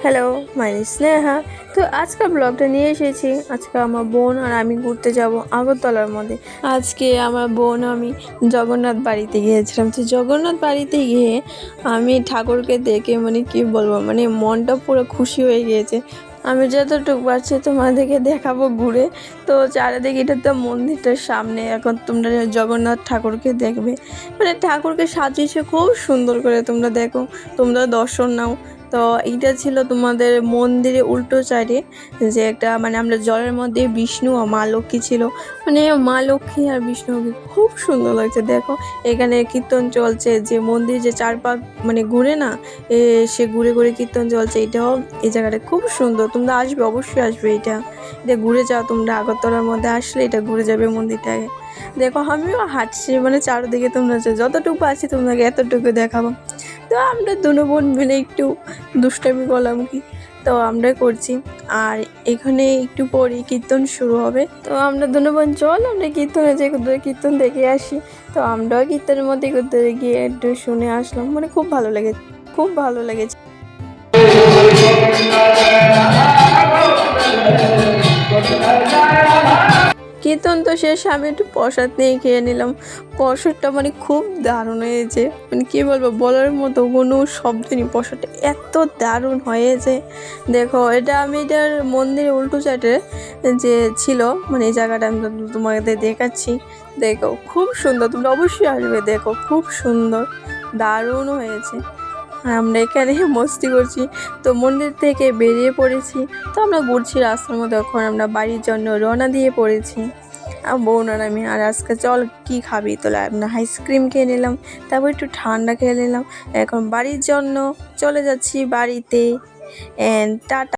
Hello, my name Sneha. তো আজকে ব্লগটা নিয়ে এসেছি। আজকে আমার বোন আর আমি ঘুরতে যাব আগরতলার মধ্যে। আজকে আমার বোন আমি জগন্নাথ বাড়িতে গিয়েছিলাম। তো জগন্নাথ বাড়িতে গিয়ে আমি ঠাকুরকে দেখে মানে কি বলবো, মানে মনটা পুরো খুশি হয়ে গিয়েছে। আমি যতটুকু পারছি তোমাদেরকে দেখাবো ঘুরে। তো চারিদিকে, এটা তো মন্দিরটার সামনে, এখন তোমরা জগন্নাথ ঠাকুরকে দেখবে। মানে ঠাকুরকে সাজিয়েছে খুব সুন্দর করে, তোমরা দেখো, তোমরা দর্শন নাও। তো এইটা ছিল তোমাদের মন্দিরে উল্টো সাইডে, যে একটা মানে আমরা জলের মধ্যে বিষ্ণু আর মা লক্ষ্মী ছিল। মানে মা লক্ষ্মী আর বিষ্ণুকে খুব সুন্দর লাগছে। দেখো এখানে কীর্তন চলছে, যে মন্দির যে চারপাক মানে ঘুরে না, সে ঘুরে ঘুরে কীর্তন চলছে। এটাও এই জায়গাটা খুব সুন্দর, তোমরা আসবে, অবশ্যই আসবে। এটা ঘুরে যাও, তোমরা আগরতলার মধ্যে আসলে এটা ঘুরে যাবে মন্দিরটাকে। দেখো আমিও হাঁটছি, মানে চারদিকে তোমরা যতটুকু আছি তোমাকে এতটুকু দেখাবো। তো আমরা দুনো বোন মিলে একটু দুষ্টামি করলাম কি, তো আমরা করছি। আর এখানে একটু পরেই কীর্তন শুরু হবে। তো আমরা দুনো বোন চল আমরা কীর্তনে যে কীর্তন দেখে আসি। তো আমরাও কীর্তনের মধ্যে করতে গিয়ে একটু শুনে আসলাম, মানে খুব ভালো লেগেছে, খুব ভালো লেগেছে। কীর্তন তো শেষ, আমি একটু প্রসাদ নিয়ে খেয়ে নিলাম। প্রসাদটা মানে খুব দারুণ হয়েছে, মানে কী বলবো, বলার মতো কোনো শব্দ নেই। প্রসাদটা এত দারুণ হয়েছে। দেখো এটা আমি এটার মন্দিরের উল্টো সাইডে যে ছিল, মানে এই জায়গাটা আমি তোমাদের দেখাচ্ছি। দেখো খুব সুন্দর, তোমরা অবশ্যই আসবে, দেখো খুব সুন্দর, দারুণ হয়েছে। আমরা এখানে মস্তি করছি। তো মন্দির থেকে বেরিয়ে পড়েছি। তো আমরা ঘুরছি রাস্তার মধ্যে, এখন আমরা বাড়ির জন্য রওনা দিয়ে পড়েছি বোন আর আমি। আর আজকে চল কি খাবি, তো আমরা আইসক্রিম খেয়ে নিলাম, তারপর একটু ঠান্ডা খেয়ে নিলাম। এখন বাড়ির জন্য চলে যাচ্ছি বাড়িতে। টাটা।